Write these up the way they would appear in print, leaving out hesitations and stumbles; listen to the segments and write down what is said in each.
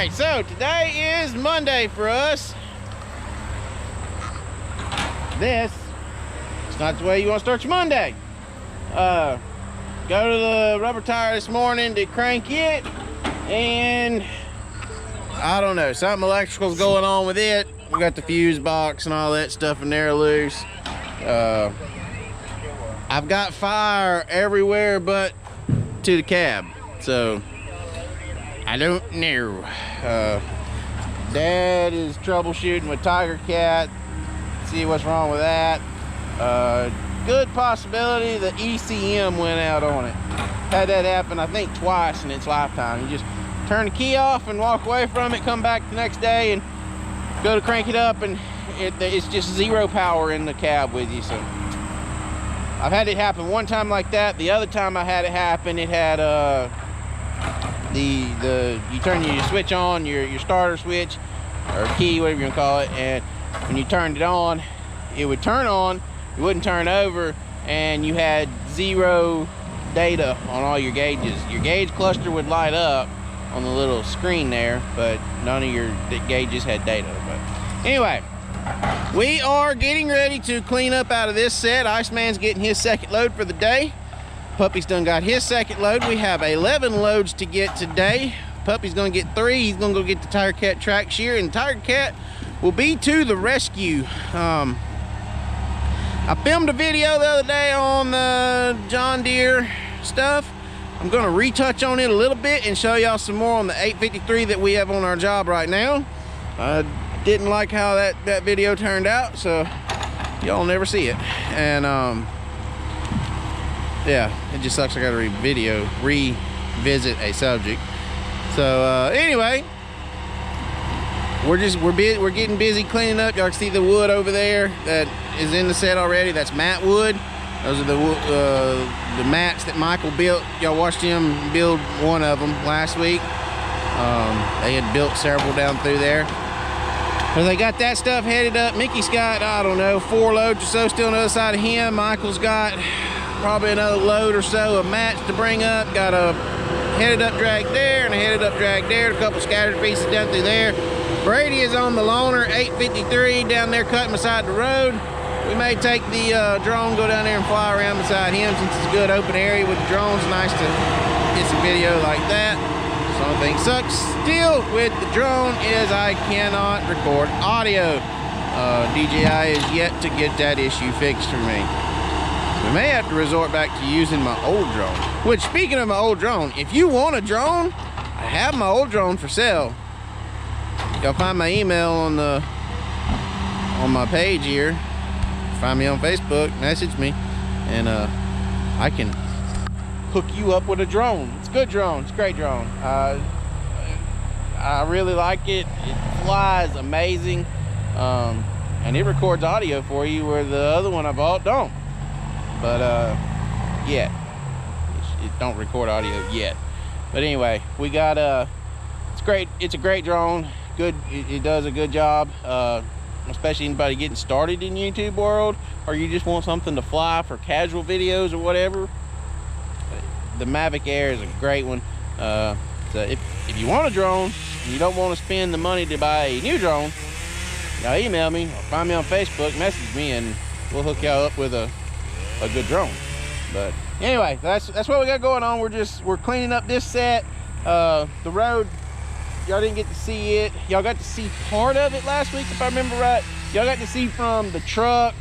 right, so today is Monday for us. It's not the way you want to start your Monday. Go to the rubber tire this morning to crank it, and I don't know, something electrical's going on with it. We got the fuse box and all that stuff in there loose. I've got fire everywhere but to the cab, so I don't know. Dad is troubleshooting with tigercat, see what's wrong with that. Good possibility the ECM went out on it. Had that happen, I think, twice in its lifetime. You just turn the key off and walk away from it, come back the next day and go to crank it up, and it's just zero power in the cab with you. So I've had it happen one time like that. The other time I had it happen, it had you turn your switch on, your starter switch or key, whatever you want to call it, and when you turned it on, it would turn on, it wouldn't turn over, and you had zero data on all your gauges. Your gauge cluster would light up on the little screen there, but none of your gauges had data. But anyway, we are getting ready to clean up out of this set. Iceman's getting his second load for the day. Puppy's done got his second load. We have 11 loads to get today. Puppy's gonna get 3. He's gonna go get the tigercat track shear, and tigercat will be to the rescue. I filmed a video the other day on the John Deere stuff. I'm gonna retouch on it a little bit and show y'all some more on the 853 that we have on our job right now. I didn't like how that video turned out, so y'all never see it. And yeah, it just sucks I gotta revisit a subject. So anyway, we're getting busy cleaning up. Y'all can see the wood over there that is in the set already. That's mat wood. Those are the mats that Michael built. Y'all watched him build one of them last week. They had built several down through there. So they got that stuff headed up. Mickey's got, I don't know, 4 loads or so still on the other side of him. Michael's got probably another load or so of mats to bring up. Got a headed up drag there and a headed up drag there. A couple scattered pieces down through there. Brady is on the loaner 853 down there cutting beside the road. We may take the drone, go down there and fly around beside him since it's a good open area with the drones. Nice to get some video like that. The only thing sucks still with the drone is I cannot record audio. DJI is yet to get that issue fixed for me. We may have to resort back to using my old drone. Which, speaking of my old drone, if you want a drone, I have my old drone for sale. Y'all find my email on my page here. Find me on Facebook, message me, and I can hook you up with a drone. It's a good drone. It's a great drone. I really like it. It flies amazing, and it records audio for you where the other one I bought don't. But yeah, it don't record audio yet. But anyway, we got it's great. It's a great drone. Good. It does a good job. Especially anybody getting started in YouTube world, or you just want something to fly for casual videos or whatever. The Mavic Air is a great one. So if you want a drone and you don't want to spend the money to buy a new drone, y'all email me or find me on Facebook, message me, and we'll hook y'all up with a good drone. But anyway, that's what we got going on. We're cleaning up this set. The road, y'all didn't get to see it. Y'all got to see part of it last week, if I remember right. Y'all got to see from the truck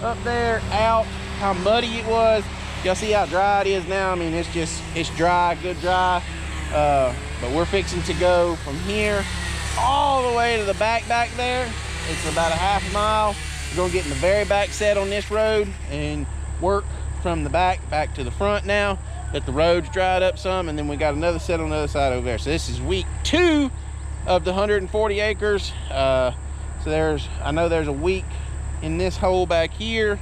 up there out how muddy it was. Y'all see how dry it is now. I mean, it's dry, good dry. But we're fixing to go from here all the way to the back there. It's about a half mile. We're gonna get in the very back set on this road and work from the back to the front now that the road's dried up some, and then we got another set on the other side over there. So this is week 2 of the 140 acres. So I know there's a week in this hole back here.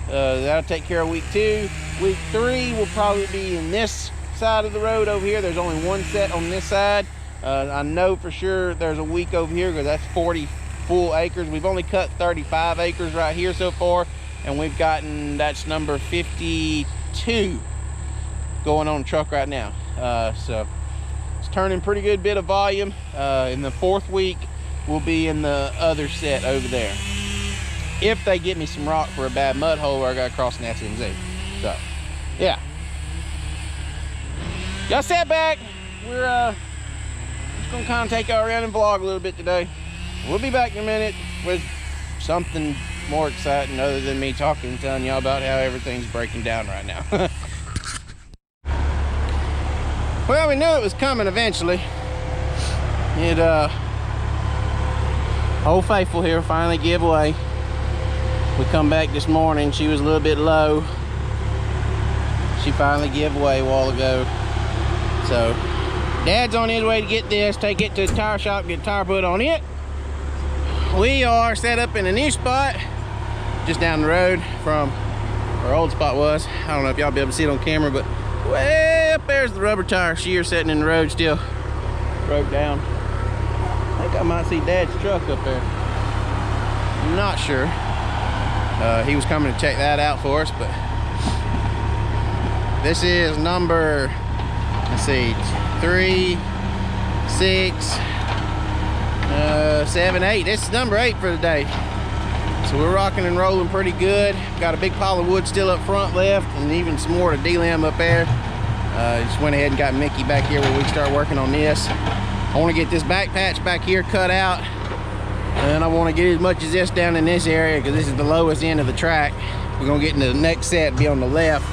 That'll take care of week 2. Week 3 will probably be in this side of the road over here. There's only one set on this side. I know for sure there's a week over here because that's 40 full acres. We've only cut 35 acres right here so far, and we've gotten, that's number 52 going on the truck right now. So turning pretty good bit of volume. In the 4th week, we'll be in the other set over there. If they get me some rock for a bad mud hole where I gotta cross an SMZ. So, yeah. Y'all sat back. We're just gonna kind of take y'all around and vlog a little bit today. We'll be back in a minute with something more exciting other than me talking and telling y'all about how everything's breaking down right now. Well, we knew it was coming eventually. Old Faithful here finally gave way. We come back this morning, she was a little bit low. She finally gave way a while ago. So, Dad's on his way to get this, take it to the tire shop, get a tire put on it. We are set up in a new spot, just down the road from where our old spot was. I don't know if y'all be able to see it on camera, but way up there's the rubber tire shear sitting in the road, still broke down. I think I might see Dad's truck up there. I'm not sure. He was coming to check that out for us, but this is number, let's see, 3, 6, 7, 8. This is number 8 for the day. So we're rocking and rolling pretty good. Got a big pile of wood still up front left, and even some more to delimb up there. Just went ahead and got Mickey back here where we can start working on this. I want to get this back patch back here cut out, and I want to get as much as this down in this area because this is the lowest end of the track. We're gonna get into the next set, be on the left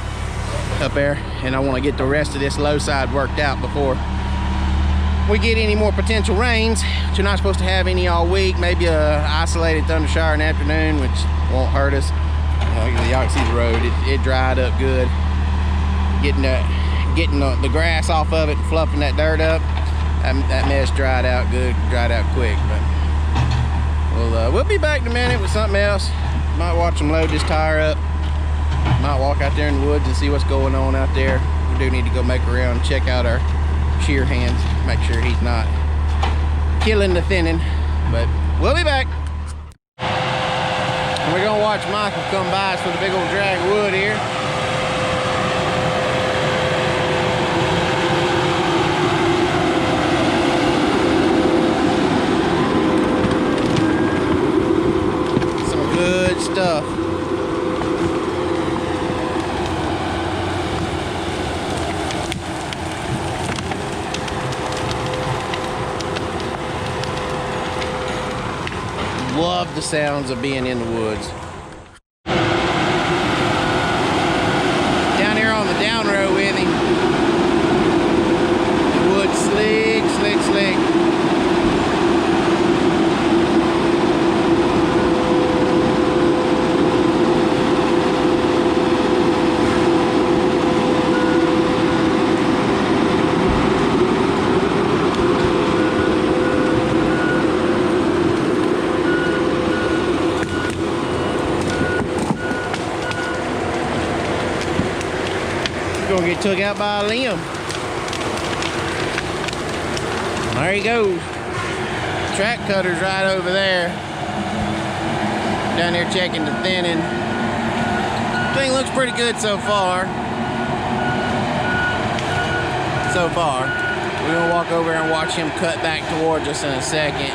up there, and I want to get the rest of this low side worked out before we get any more potential rains, which you're not supposed to have any all week. Maybe a isolated thunder shower in the afternoon, which won't hurt us. Y'all can see the road, it dried up good. Getting the grass off of it and fluffing that dirt up, that mess dried out good, dried out quick. But we'll be back in a minute with something else. Might watch them load this tire up. Might walk out there in the woods and see what's going on out there. We do need to go make a round and check out our shear hands, make sure he's not killing the thinning. But we'll be back. We're gonna watch Michael come by us with a big old drag of wood here. Some good stuff. Love the sounds of being in the woods. Down here on the down road with him. The wood's slick, slick, slick. Gonna get took out by a limb. There he goes. Track cutter's right over there. Down there checking the thinning. Thing looks pretty good so far. We're gonna walk over and watch him cut back towards us in a second.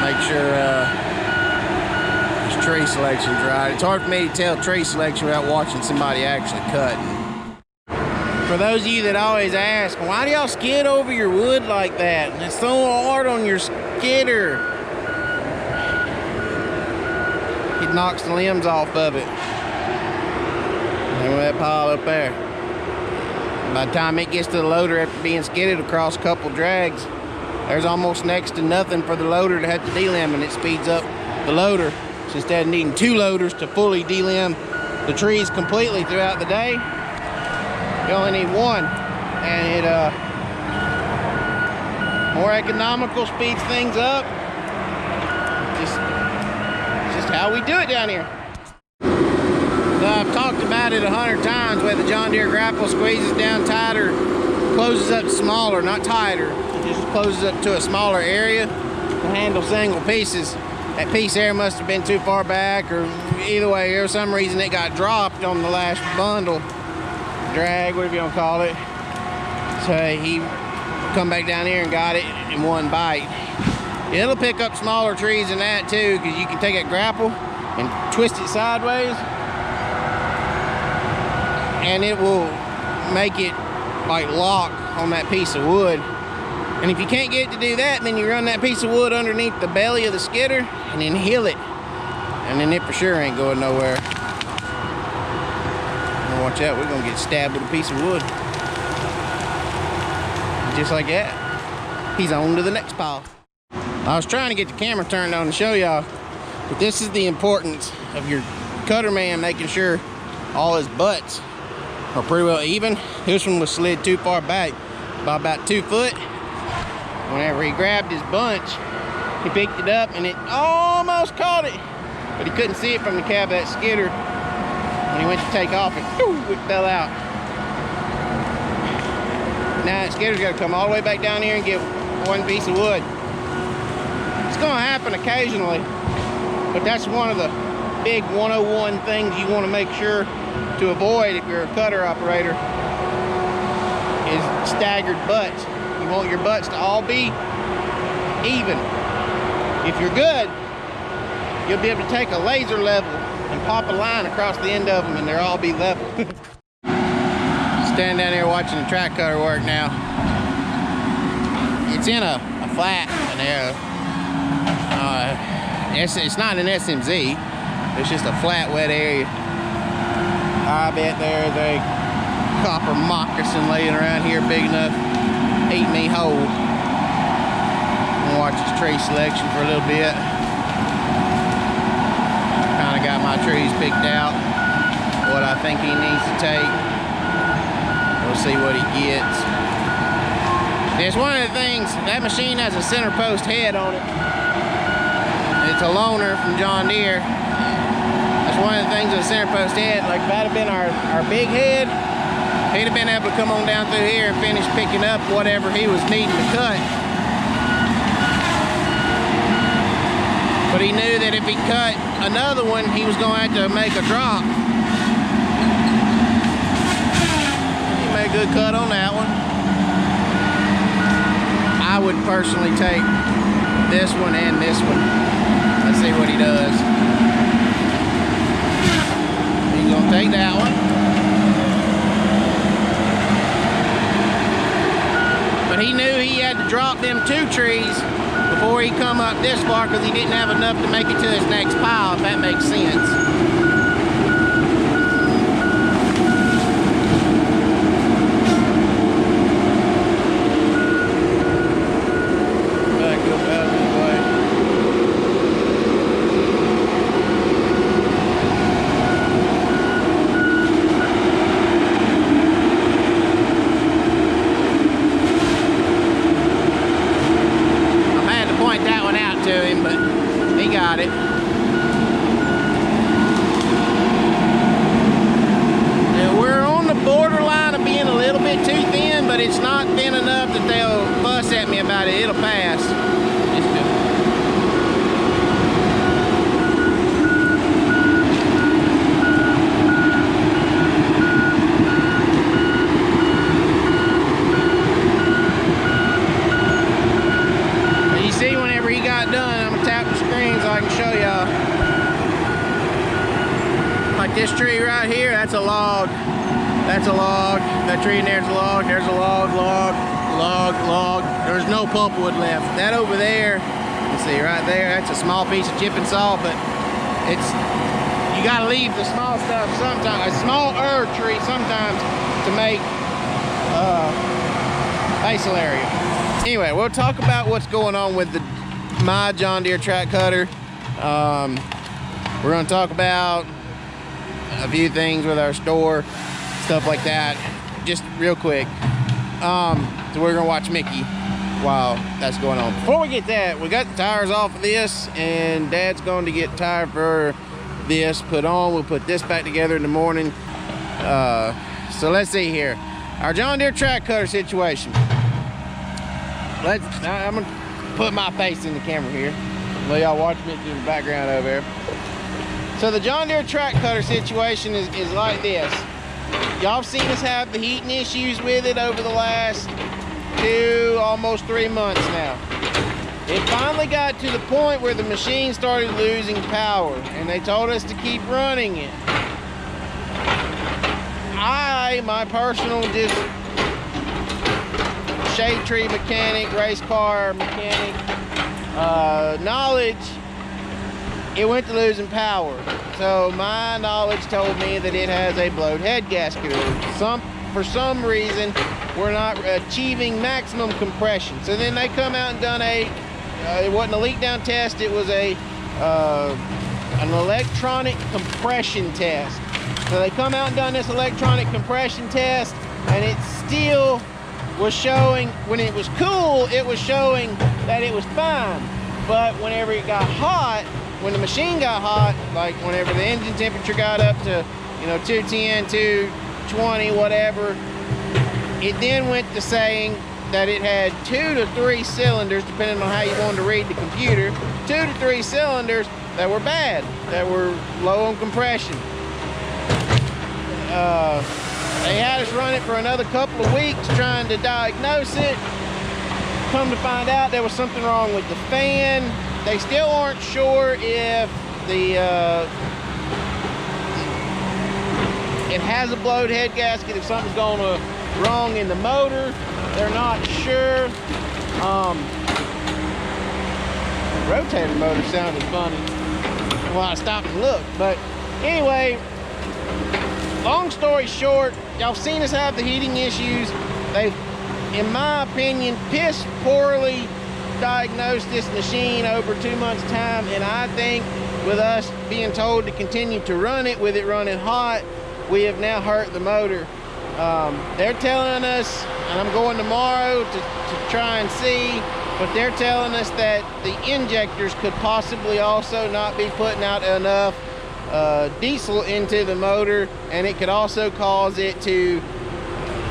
Make sure his tree selection's right. It's hard for me to tell tree selection without watching somebody actually cut. For those of you that always ask, why do y'all skid over your wood like that? And it's so hard on your skidder. It knocks the limbs off of it. Look at that pile up there. By the time it gets to the loader after being skidded across a couple drags, there's almost next to nothing for the loader to have to delimb, and it speeds up the loader. So instead of needing 2 loaders to fully delimb the trees completely throughout the day, you only need 1, and it more economical, speeds things up. Just how we do it down here. So I've talked about it 100 times where the John Deere grapple squeezes down tighter, closes up smaller, not tighter. It just closes up to a smaller area to handle single pieces. That piece there must have been too far back, or either way, for some reason it got dropped on the last bundle. Drag, whatever you want to call it. So he come back down here and got it in one bite. It'll pick up smaller trees than that too, because you can take a grapple and twist it sideways, and it will make it like lock on that piece of wood. And if you can't get it to do that, then you run that piece of wood underneath the belly of the skidder and then heel it, and then it for sure ain't going nowhere. Watch out, we're gonna get stabbed with a piece of wood. Just like that, he's on to the next pile. I was trying to get the camera turned on to show y'all, but this is the importance of your cutter man making sure all his butts are pretty well even. This one was slid too far back by about 2 foot. Whenever he grabbed his bunch, he picked it up and it almost caught it, but he couldn't see it from the cab of that skidder. When he went to take off, it fell out. Now that skidder's got to come all the way back down here and get one piece of wood. It's going to happen occasionally, but that's one of the big 101 things you want to make sure to avoid if you're a cutter operator is staggered butts. You want your butts to all be even. If you're good, you'll be able to take a laser level and pop a line across the end of them and they'll all be level. Standing down here watching the track cutter work now. It's in a flat, an arrow. It's not an SMZ. It's just a flat, wet area. I bet there's a copper moccasin laying around here big enough to eat me whole. I'm gonna watch this tree selection for a little bit. Kinda got my trees picked out, what I think he needs to take. We'll see what he gets. It's one of the things, that machine has a center post head on it. It's a loaner from John Deere. That's one of the things with a center post head. Like if that had been our big head, he'd have been able to come on down through here and finish picking up whatever he was needing to cut. But he knew that if he cut another one, he was going to have to make a drop. He made a good cut on that one. I would personally take this one and this one. Let's see what he does. He's gonna take that one. But he knew he had to drop them 2 trees before he come up this far because he didn't have enough to make it to his next pile, if that makes sense. It's not thin enough that they'll fuss at me about it. It'll pass. And you see, whenever he got done, I'm gonna tap the screen so I can show y'all. Like this tree right here, that's a log. That's a log. That tree in there's a log. There's a log, log, log, log. There's no pulpwood left. That over there, you see right there, that's a small piece of chip and saw, but it's, you gotta leave the small stuff sometimes, a smaller tree sometimes to make facial area. Anyway, we'll talk about what's going on with my John Deere track cutter. We're gonna talk about a few things with our store, stuff like that, just real quick. So we're gonna watch Mickey while that's going on. Before we get that, we got the tires off of this, and Dad's going to get tire for this put on. We'll put this back together in the morning. So let's see here, our John Deere track cutter situation. I'm gonna put my face in the camera here. Let y'all watch me in the background over there. So the John Deere track cutter situation is like this. Y'all have seen us have the heating issues with it over the last almost 3 months now. It finally got to the point where the machine started losing power, and they told us to keep running it. My personal just shade tree mechanic, race car mechanic knowledge, it went to losing power. So my knowledge told me that it has a blowed head gasket, or for some reason we're not achieving maximum compression. So then they come out and done it wasn't a leak down test, it was an electronic compression test. So they come out and done this electronic compression test, and it still was showing, when it was cool, it was showing that it was fine. But whenever it got hot, when the machine got hot, like whenever the engine temperature got up to, 210, 220, whatever, it then went to saying that it had 2 to 3 cylinders, depending on how you wanted to read the computer, 2 to 3 cylinders that were bad, that were low on compression. They had us run it for another couple of weeks trying to diagnose it. Come to find out there was something wrong with the fan. They still aren't sure if it has a blowed head gasket, if something's going wrong in the motor. They're not sure. The rotator motor sounded funny while I stopped and looked. But anyway, long story short, y'all seen us have the heating issues. They've, in my opinion, piss poorly diagnosed this machine over 2 months' time, and I think with us being told to continue to run it, with it running hot, we have now hurt the motor. They're telling us, and I'm going tomorrow to try and see, but they're telling us that the injectors could possibly also not be putting out enough diesel into the motor, and it could also cause it to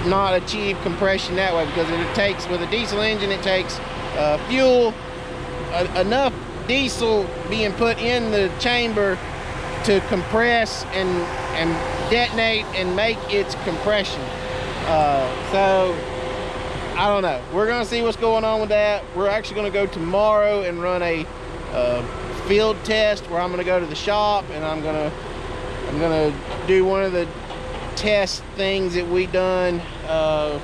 not achieve compression that way, because it takes, with a diesel engine, it takes fuel, enough diesel being put in the chamber to compress and detonate and make its compression. So I don't know, we're gonna see what's going on with that. We're actually gonna go tomorrow and run a field test, where I'm gonna go to the shop and I'm gonna do one of the test things that we done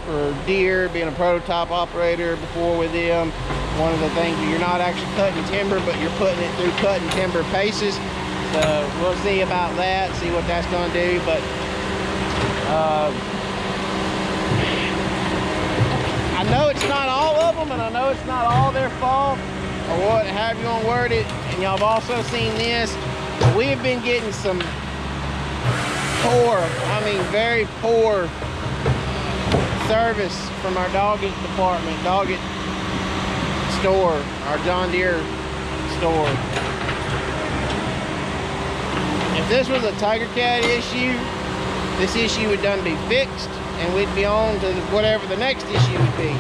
for Deere, being a prototype operator before with them. One of the things, you're not actually cutting timber, but you're putting it through cutting timber paces. So we'll see about that, see what that's gonna do. But I know it's not all of them, and I know it's not all their fault, or what, however you want to word it. And y'all have also seen this, but we have been getting some poor, I mean very poor service from our Doggett department, Doggett store, our John Deere store. If this was a tigercat issue, this issue would done be fixed, and we'd be on to whatever the next issue would be.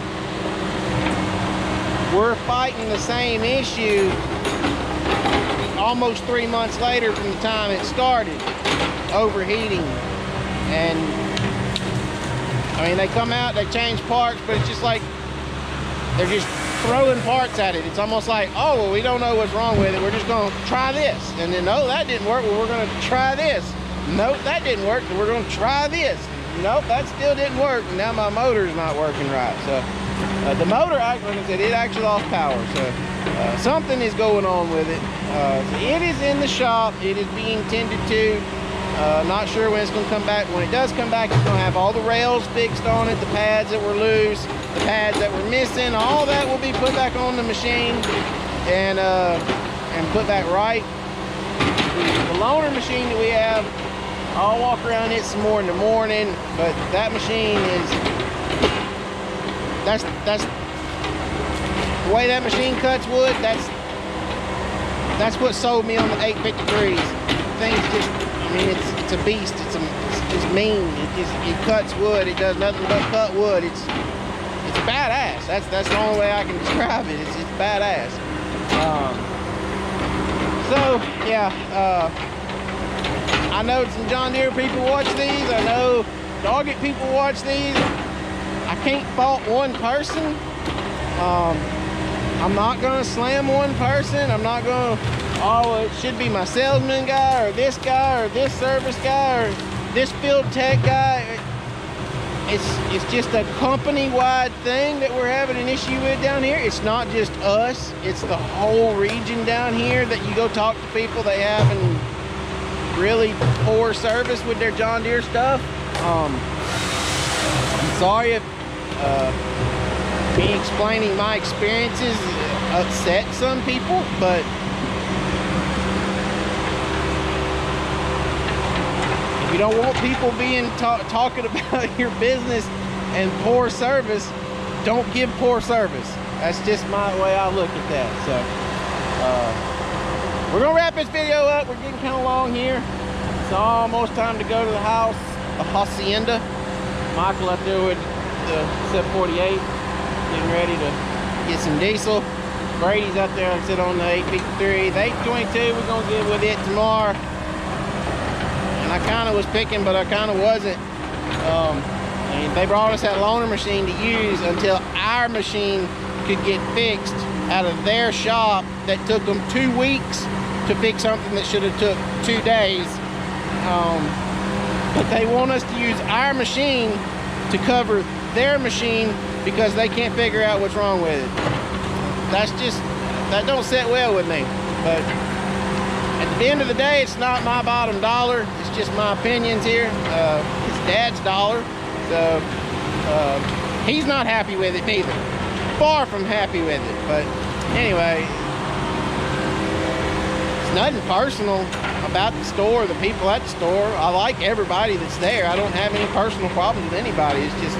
We're fighting the same issue almost 3 months later from the time it started, overheating. And I mean, they come out, they change parts, but it's just like they're just throwing parts at it. It's almost like, oh, well, we don't know what's wrong with it, we're just gonna try this. And then, no, that didn't work, well, we're gonna try this. Nope, that didn't work, we're gonna try this. Nope, that still didn't work, and now my motor's not working right. So the motor, like I said, it actually lost power. So something is going on with it. So it is in the shop, it is being tended to. Not sure when it's going to come back. When it does come back, it's going to have all the rails fixed on it, the pads that were loose, the pads that were missing, all that will be put back on the machine and put back right. The loaner machine that we have, I'll walk around it some more in the morning, but that machine is, that's the way that machine cuts wood. That's what sold me on the 853s. Things just, I mean, it's a beast. It's mean. It cuts wood. It does nothing but cut wood. It's badass. That's the only way I can describe it. It's badass. So yeah, I know some John Deere people watch these. I know Doggett people watch these. I can't fault one person. I'm not gonna slam one person. I'm not gonna, oh, it should be my salesman guy or this service guy or this field tech guy. It's just a company-wide thing that we're having an issue with down here. It's not just us, it's the whole region down here that you go talk to people, they having really poor service with their John Deere stuff. I'm sorry if me explaining my experiences upset some people, but you don't want people being talking about your business and poor service. Don't give poor service. That's just my way I look at that. So we're gonna wrap this video up. We're getting kind of long here. It's almost time to go to the house, the hacienda. Michael up there with the 748, getting ready to get some diesel. Brady's up there, like I said, on the 853. The 822, we're gonna get with it tomorrow. I kind of was picking, but I kind of wasn't. And they brought us that loaner machine to use until our machine could get fixed out of their shop that took them 2 weeks to fix something that should have took 2 days. But they want us to use our machine to cover their machine because they can't figure out what's wrong with it. That don't sit well with me. But at the end of the day, it's not my bottom dollar. It's just my opinions here. It's Dad's dollar. So he's not happy with it neither. Far from happy with it. But anyway, it's nothing personal about the store, the people at the store. I like everybody that's there. I don't have any personal problems with anybody. It's just,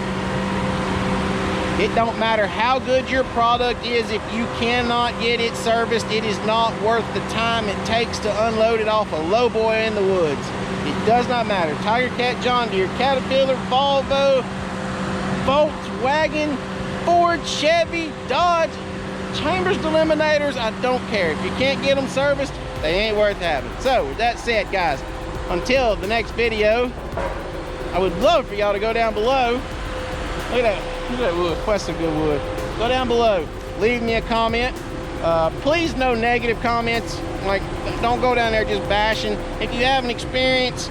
it don't matter how good your product is, if you cannot get it serviced, it is not worth the time it takes to unload it off a lowboy in the woods. It does not matter. tigercat, John Deere, Caterpillar, Volvo, Volkswagen, Ford, Chevy, Dodge, Chambers Eliminators, I don't care. If you can't get them serviced, they ain't worth having. So with that said, guys, until the next video, I would love for y'all to go down below. Look at that. Look at that wood. That's some good wood. Go down below. Leave me a comment. Please, no negative comments. Like, don't go down there just bashing. If you have an experience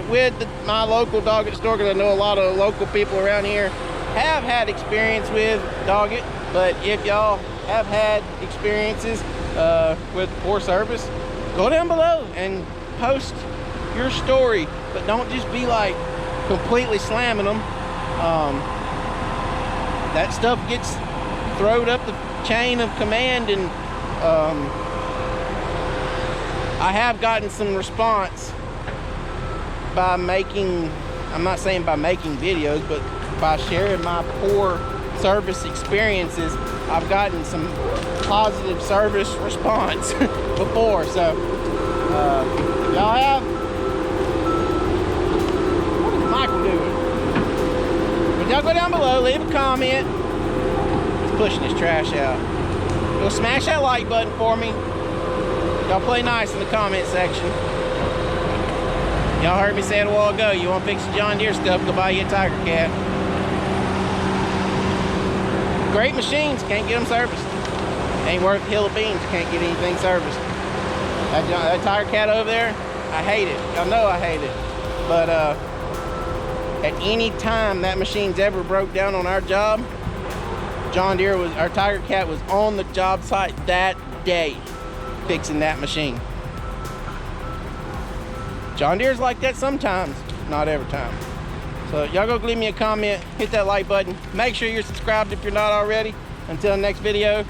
with my local dog at the store, because I know a lot of local people around here have had experience with dog it. But if y'all have had experiences with poor service, go down below and post your story. But don't just be like completely slamming them. That stuff gets thrown up the chain of command, and I have gotten some response by making, I'm not saying by making videos, but by sharing my poor service experiences. I've gotten some positive service response before. So y'all have, what is Michael doing? Y'all go down below, leave a comment. He's pushing his trash out. Go smash that like button for me. Y'all play nice in the comment section. Y'all heard me say it a while ago. You want to fix the John Deere stuff, go buy you a tigercat. Great machines, can't get them serviced. Ain't worth a hill of beans, can't get anything serviced. That tigercat over there, I hate it. Y'all know I hate it. But at any time that machine's ever broke down on our job, John Deere was, our tigercat was on the job site that day fixing that machine. John Deere's like that sometimes, not every time. So y'all go leave me a comment, hit that like button, make sure you're subscribed if you're not already. Until the next video,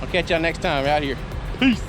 I'll catch y'all next time right here. Peace.